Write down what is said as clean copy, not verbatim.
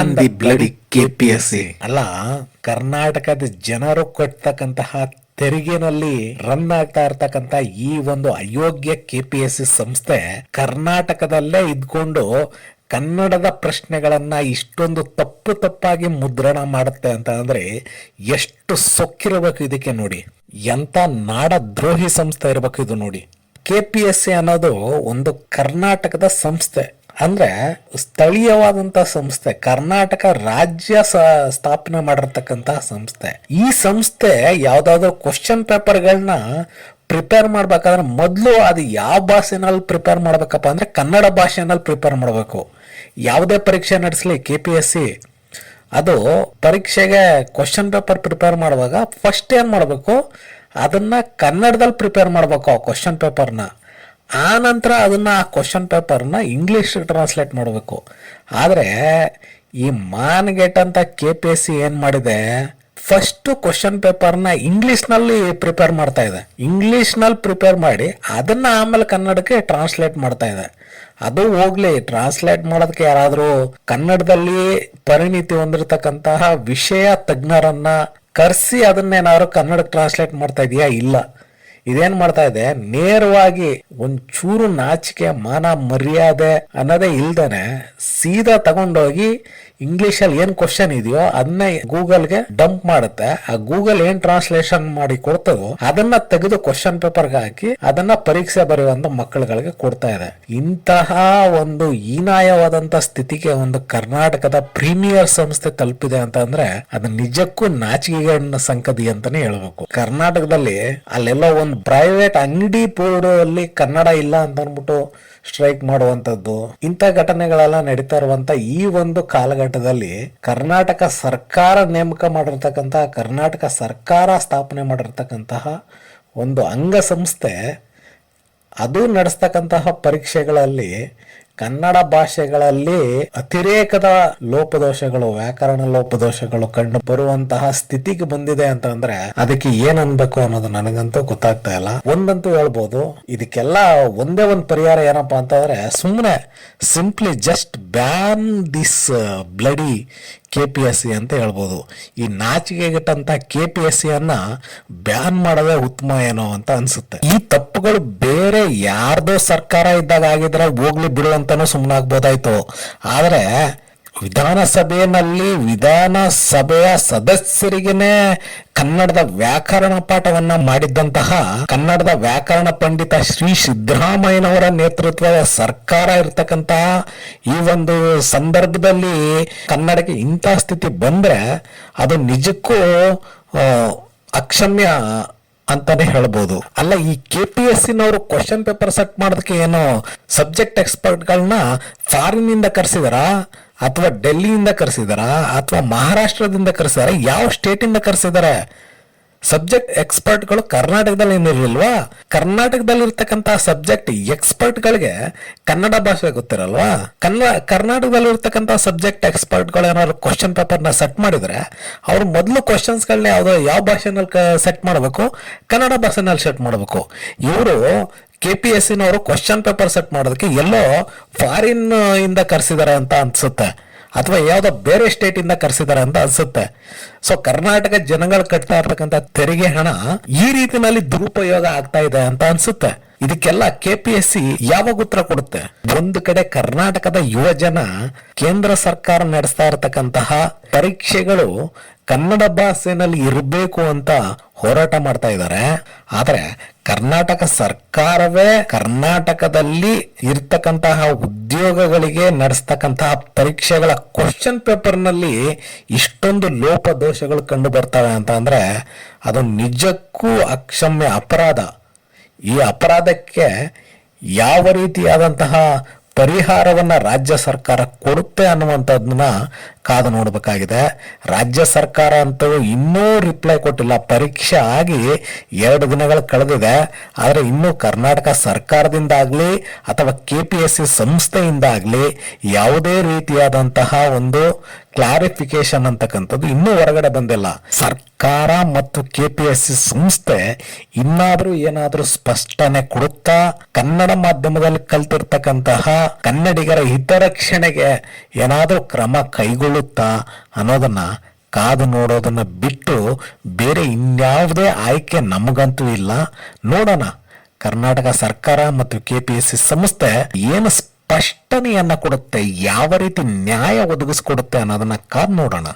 Can the bloody KPSC. ಅಲ್ಲ, ಕರ್ನಾಟಕದ ಜನರು ಕಟ್ತಕ್ಕಂತಹ ತೆರಿಗೆನಲ್ಲಿ ರನ್ ಆಗ್ತಾ ಇರ್ತಕ್ಕಂತ ಈ ಒಂದು ಅಯೋಗ್ಯ KPSC ಸಂಸ್ಥೆ ಕರ್ನಾಟಕದಲ್ಲೇ ಇದ್ಕೊಂಡು ಕನ್ನಡದ ಪ್ರಶ್ನೆಗಳನ್ನ ಇಷ್ಟೊಂದು ತಪ್ಪಾಗಿ ಮುದ್ರಣ ಮಾಡುತ್ತೆ ಅಂತ ಅಂದ್ರೆ ಎಷ್ಟು ಸೊಕ್ಕಿರಬೇಕು ಇದಕ್ಕೆ. ನೋಡಿ, ಎಂತ ನಾಡ ದ್ರೋಹಿ ಸಂಸ್ಥೆ ಇರಬೇಕು ಇದು. ನೋಡಿ, KPSC ಅನ್ನೋದು ಒಂದು ಕರ್ನಾಟಕದ ಸಂಸ್ಥೆ, ಅಂದ್ರೆ ಸ್ಥಳೀಯವಾದಂತಹ ಸಂಸ್ಥೆ, ಕರ್ನಾಟಕ ರಾಜ್ಯ ಸ್ಥಾಪನೆ ಮಾಡಿರ್ತಕ್ಕಂತಹ ಸಂಸ್ಥೆ. ಈ ಸಂಸ್ಥೆ ಯಾವ್ದಾದ್ರು ಕ್ವಶನ್ ಪೇಪರ್ಗಳನ್ನ ಪ್ರಿಪೇರ್ ಮಾಡ್ಬೇಕಾದ್ರೆ ಮೊದಲು ಅದು ಯಾವ ಭಾಷೆನಲ್ಲಿ ಪ್ರಿಪೇರ್ ಮಾಡ್ಬೇಕಪ್ಪ ಅಂದ್ರೆ ಕನ್ನಡ ಭಾಷೆನಲ್ಲಿ ಪ್ರಿಪೇರ್ ಮಾಡಬೇಕು. ಯಾವುದೇ ಪರೀಕ್ಷೆ ನಡೆಸಲಿ KPSC, ಅದು ಪರೀಕ್ಷೆಗೆ ಕ್ವಶನ್ ಪೇಪರ್ ಪ್ರಿಪೇರ್ ಮಾಡುವಾಗ ಫಸ್ಟ್ ಏನ್ ಮಾಡಬೇಕು, ಅದನ್ನ ಕನ್ನಡದಲ್ಲಿ ಪ್ರಿಪೇರ್ ಮಾಡಬೇಕು ಆ ಕ್ವಶನ್ ಪೇಪರ್ನ. ಆ ನಂತರ ಅದನ್ನ ಆ ಕ್ವಶನ್ ಪೇಪರ್ನ ಇಂಗ್ಲಿಷ್ ಟ್ರಾನ್ಸ್ಲೇಟ್ ಮಾಡಬೇಕು. ಆದರೆ ಈ ಮಾನ್ಗೆಟ್ ಅಂತ KPSC ಏನ್ ಮಾಡಿದೆ, ಫಸ್ಟ್ ಕ್ವಶನ್ ಪೇಪರ್ನ ಇಂಗ್ಲಿಷ್ನಲ್ಲಿ ಪ್ರಿಪೇರ್ ಮಾಡ್ತಾ ಇದೆ. ಇಂಗ್ಲಿಷ್ನಲ್ಲಿ ಪ್ರಿಪೇರ್ ಮಾಡಿ ಅದನ್ನ ಆಮೇಲೆ ಕನ್ನಡಕ್ಕೆ ಟ್ರಾನ್ಸ್ಲೇಟ್ ಮಾಡ್ತಾ ಇದೆ. ಅದು ಹೋಗ್ಲಿ, ಟ್ರಾನ್ಸ್ಲೇಟ್ ಮಾಡೋದಕ್ಕೆ ಯಾರಾದ್ರೂ ಕನ್ನಡದಲ್ಲಿ ಪರಿಣಿತಿ ಹೊಂದಿರತಕ್ಕಂತಹ ವಿಷಯ ತಜ್ಞರನ್ನ ಕರೆಸಿ ಅದನ್ನೇನಾದ್ರು ಕನ್ನಡಕ್ಕೆ ಟ್ರಾನ್ಸ್ಲೇಟ್ ಮಾಡ್ತಾ ಇದೆಯಾ? ಇಲ್ಲ. ಇದೇನ್ ಮಾಡ್ತಾ ಇದೆ, ನೇರವಾಗಿ ಒಂಚೂರು ನಾಚಿಕೆ ಮಾನ ಮರ್ಯಾದೆ ಅನ್ನೋದೇ ಇಲ್ದೇನೆ ಸೀದಾ ತಗೊಂಡೋಗಿ ಇಂಗ್ಲಿಷಲ್ಲಿ ಏನ್ ಕ್ವಶನ್ ಇದೆಯೋ ಅದನ್ನ ಗೂಗಲ್ಗೆ ಡಂಪ್ ಮಾಡುತ್ತೆ. ಆ ಗೂಗಲ್ ಏನ್ ಟ್ರಾನ್ಸ್ಲೇಷನ್ ಮಾಡಿ ಕೊಡ್ತದೋ ಅದನ್ನ ತೆಗೆದು ಕ್ವಶನ್ ಪೇಪರ್ಗೆ ಹಾಕಿ ಅದನ್ನ ಪರೀಕ್ಷೆ ಬರೆಯುವಂತ ಮಕ್ಕಳುಗಳಿಗೆ ಕೊಡ್ತಾ ಇದೆ. ಇಂತಹ ಒಂದು ಹೀನಾಯವಾದಂತ ಸ್ಥಿತಿಗೆ ಒಂದು ಕರ್ನಾಟಕದ ಪ್ರೀಮಿಯರ್ ಸಂಸ್ಥೆ ತಲುಪಿದೆ ಅಂತ ಅಂದ್ರೆ ಅದು ನಿಜಕ್ಕೂ ನಾಚಿಕೆಗೇಡಿನ ಸಂಗತಿ ಅಂತಾನೆ ಹೇಳ್ಬೇಕು. ಕರ್ನಾಟಕದಲ್ಲಿ ಅಲ್ಲೆಲ್ಲೋ ಒಂದು ಪ್ರೈವೇಟ್ ಅಂಗಡಿ ಬೋರ್ಡ್ ಅಲ್ಲಿ ಕನ್ನಡ ಇಲ್ಲ ಅಂತ ಅಂದ್ಬಿಟ್ಟು ಸ್ಟ್ರೈಕ್ ಮಾಡುವಂತದ್ದು, ಇಂಥ ಘಟನೆಗಳೆಲ್ಲ ನಡೀತಾ ಇರುವಂತ ಈ ಒಂದು ಕಾಲಘಟ್ಟದಲ್ಲಿ ಕರ್ನಾಟಕ ಸರ್ಕಾರ ನೇಮಕ ಮಾಡಿರ್ತಕ್ಕಂತಹ, ಕರ್ನಾಟಕ ಸರ್ಕಾರ ಸ್ಥಾಪನೆ ಮಾಡಿರ್ತಕ್ಕಂತಹ ಒಂದು ಅಂಗಸಂಸ್ಥೆ ಅದು ನಡೆಸ್ತಕ್ಕಂತಹ ಪರೀಕ್ಷೆಗಳಲ್ಲಿ ಕನ್ನಡ ಭಾಷೆಗಳಲ್ಲಿ ಅತಿರೇಕದ ಲೋಪದೋಷಗಳು, ವ್ಯಾಕರಣ ಲೋಪದೋಷಗಳು ಕಂಡು ಬರುವಂತಹ ಸ್ಥಿತಿಗೆ ಬಂದಿದೆ ಅಂತ ಅಂದ್ರೆ ಅದಕ್ಕೆ ಏನ್ ಅನ್ಬೇಕು ಅನ್ನೋದು ನನಗಂತೂ ಗೊತ್ತಾಗ್ತಾ ಇಲ್ಲ. ಒಂದಂತೂ ಹೇಳ್ಬೋದು, ಇದಕ್ಕೆಲ್ಲ ಒಂದೇ ಒಂದು ಪರಿಹಾರ ಏನಪ್ಪಾ ಅಂತಂದ್ರೆ ಸುಮ್ಮನೆ simply just ban this bloody KPSC ಅಂತ ಹೇಳ್ಬೋದು. ಈ ನಾಚಿಕೆಗೆಟ್ಟಂತ KPSC ಅನ್ನ ಬ್ಯಾನ್ ಮಾಡೋದೇ ಉತ್ತಮ ಏನೋ ಅಂತ ಅನ್ಸುತ್ತೆ. ಈ ತಪ್ಪುಗಳು ಬೇರೆ ಯಾರ್ದೋ ಸರ್ಕಾರ ಇದ್ದಾಗ ಆಗಿದ್ರೆ ಹೋಗ್ಲಿ ಬಿಡು ಅಂತಾನು ಸುಮ್ಮನಾಗ್ಬೋದಾಯ್ತು. ಆದ್ರೆ ವಿಧಾನಸಭೆಯ ಸದಸ್ಯರಿಗೆನೆ ಕನ್ನಡದ ವ್ಯಾಕರಣ ಪಾಠವನ್ನ ಮಾಡಿದ್ದಂತಹ ಕನ್ನಡದ ವ್ಯಾಕರಣ ಪಂಡಿತ ಶ್ರೀ ಸಿದ್ದರಾಮಯ್ಯನವರ ನೇತೃತ್ವದ ಸರ್ಕಾರ ಇರ್ತಕ್ಕಂತಹ ಈ ಒಂದು ಸಂದರ್ಭದಲ್ಲಿ ಕನ್ನಡಕ್ಕೆ ಇಂತಹ ಸ್ಥಿತಿ ಬಂದ್ರೆ ಅದು ನಿಜಕ್ಕೂ ಅಕ್ಷಮ್ಯ ಅಂತಾನೆ ಹೇಳ್ಬೋದು. ಅಲ್ಲ, ಈ KPSCನವರು ಕ್ವಶನ್ ಪೇಪರ್ ಸೆಟ್ ಮಾಡೋದಕ್ಕೆ ಏನೋ ಸಬ್ಜೆಕ್ಟ್ ಎಕ್ಸ್ಪರ್ಟ್ಗಳನ್ನ ಫಾರಿನ್ ಇಂದ ಕರೆಸಿದಾರ ಅಥವಾ ಡೆಲ್ಲಿಯಿಂದ ಕರೆಸಿದಾರ ಅಥವಾ ಮಹಾರಾಷ್ಟ್ರದಿಂದ ಕರೆಸಿದಾರ? ಯಾವ ಸ್ಟೇಟ್ ಇಂದ ಕರೆಸಿದಾರೆ? ಸಬ್ಜೆಕ್ಟ್ ಎಕ್ಸ್ಪರ್ಟ್ಗಳು ಕರ್ನಾಟಕದಲ್ಲಿ ಏನಿರಲಿಲ್ವಾ? ಕರ್ನಾಟಕದಲ್ಲಿ ಇರ್ತಕ್ಕಂತಹ ಸಬ್ಜೆಕ್ಟ್ ಎಕ್ಸ್ಪರ್ಟ್ಗಳಿಗೆ ಕನ್ನಡ ಭಾಷೆ ಗೊತ್ತಿರಲ್ವಾ? ಕರ್ನಾಟಕದಲ್ಲಿ ಇರ್ತಕ್ಕಂತಹ ಸಬ್ಜೆಕ್ಟ್ ಎಕ್ಸ್ಪರ್ಟ್ಗಳು ಏನಾದ್ರು ಕ್ವಶನ್ ಪೇಪರ್ನ ಸೆಟ್ ಮಾಡಿದ್ರೆ ಅವ್ರು ಮೊದಲು ಕ್ವಶನ್ಸ್ಗಳನ್ನ ಯಾವ ಭಾಷೆನಲ್ಲಿ ಸೆಟ್ ಮಾಡಬೇಕು? ಕನ್ನಡ ಭಾಷೆನಲ್ಲಿ ಸೆಟ್ ಮಾಡಬೇಕು. ಇವರು KPSCನವರು ಕ್ವಶನ್ ಪೇಪರ್ ಸೆಟ್ ಮಾಡೋದಕ್ಕೆ ಎಲ್ಲೋ ಫಾರಿನ್ ಇಂದ ಕರೆಸಿದಾರೆ ಅಂತ ಅನ್ಸುತ್ತೆ, ಅಥವಾ ಯಾವ್ದೋ ಬೇರೆ ಸ್ಟೇಟ್ ಇಂದ ಕರೆಸಿದಾರೆ ಅಂತ ಅನ್ಸುತ್ತೆ. ಸೊ ಕರ್ನಾಟಕ ಜನಗಳು ಕಟ್ತಾ ಇರ್ತಕ್ಕಂಥ ತೆರಿಗೆ ಹಣ ಈ ರೀತಿನಲ್ಲಿ ದುರುಪಯೋಗ ಆಗ್ತಾ ಇದೆ ಅಂತ ಅನ್ಸುತ್ತೆ. ಇದಕ್ಕೆಲ್ಲ KPSC ಯಾವಾಗ ಉತ್ತರ ಕೊಡುತ್ತೆ? ಒಂದು ಕಡೆ ಕರ್ನಾಟಕದ ಯುವಜನ ಕೇಂದ್ರ ಸರ್ಕಾರ ನಡೆಸ್ತಾ ಇರತಕ್ಕಂತಹ ಪರೀಕ್ಷೆಗಳು ಕನ್ನಡ ಭಾಷೆನಲ್ಲಿ ಇರಬೇಕು ಅಂತ ಹೋರಾಟ ಮಾಡ್ತಾ ಇದ್ದಾರೆ. ಆದ್ರೆ ಕರ್ನಾಟಕ ಸರ್ಕಾರವೇ ಕರ್ನಾಟಕದಲ್ಲಿ ಇರ್ತಕ್ಕಂತಹ ಉದ್ಯೋಗಗಳಿಗೆ ನಡೆಸ್ತಕ್ಕಂತಹ ಪರೀಕ್ಷೆಗಳ ಕ್ವಶನ್ ಪೇಪರ್ ನಲ್ಲಿ ಇಷ್ಟೊಂದು ಲೋಪದೋಷಗಳು ಕಂಡು ಬರ್ತವೆ ಅಂತ ಅಂದ್ರೆ ಅದು ನಿಜಕ್ಕೂ ಅಕ್ಷಮ್ಯ ಅಪರಾಧ. ಈ ಅಪರಾಧಕ್ಕೆ ಯಾವ ರೀತಿಯಾದಂತಹ ಪರಿಹಾರವನ್ನ ರಾಜ್ಯ ಸರ್ಕಾರ ಕೊಡುತ್ತೆ ಅನ್ನುವಂಥದ್ದನ್ನ ಕಾದು ನೋಡಬೇಕಾಗಿದೆ. ರಾಜ್ಯ ಸರ್ಕಾರ ಅಂತೂ ಇನ್ನೂ ರಿಪ್ಲೈ ಕೊಟ್ಟಿಲ್ಲ. ಪರೀಕ್ಷೆ ಆಗಿ 2 ದಿನಗಳು ಕಳೆದಿದೆ, ಆದರೆ ಇನ್ನೂ ಕರ್ನಾಟಕ ಸರ್ಕಾರದಿಂದಾಗ್ಲಿ ಅಥವಾ KPSC ಸಂಸ್ಥೆಯಿಂದಾಗ್ಲಿ ಯಾವುದೇ ರೀತಿಯಾದಂತಹ ಒಂದು ಕ್ಲಾರಿಫಿಕೇಶನ್ ಅಂತಕ್ಕಂಥದ್ದು ಇನ್ನೂ ಹೊರಗಡೆ ಬಂದಿಲ್ಲ. ಸರ್ಕಾರ ಮತ್ತು ಕೆಪಿಎಸ್ಸಿ ಸಂಸ್ಥೆ ಇನ್ನಾದ್ರೂ ಏನಾದ್ರೂ ಸ್ಪಷ್ಟನೆ ಕೊಡುತ್ತಾ, ಕನ್ನಡ ಮಾಧ್ಯಮದಲ್ಲಿ ಕಲ್ತಿರ್ತಕ್ಕಂತಹ ಕನ್ನಡಿಗರ ಹಿತರಕ್ಷಣೆಗೆ ಏನಾದ್ರೂ ಕ್ರಮ ಕೈಗೊಳ್ಳುತ್ತಾ ಅನ್ನೋದನ್ನ ಕಾದು ನೋಡೋದನ್ನ ಬಿಟ್ಟು ಬೇರೆ ಇನ್ಯಾವುದೇ ಆಯ್ಕೆ ನಮಗಂತೂ ಇಲ್ಲ. ನೋಡೋಣ ಕರ್ನಾಟಕ ಸರ್ಕಾರ ಮತ್ತು ಕೆಪಿಎಸ್ಸಿ ಸಂಸ್ಥೆ ಏನು ಸ್ಪಷ್ಟನೆಯನ್ನ ಕೊಡುತ್ತೆ, ಯಾವ ರೀತಿ ನ್ಯಾಯ ಒದಗಿಸ್ಕೊಡುತ್ತೆ ಅನ್ನೋದನ್ನ ಕಾದು ನೋಡೋಣ.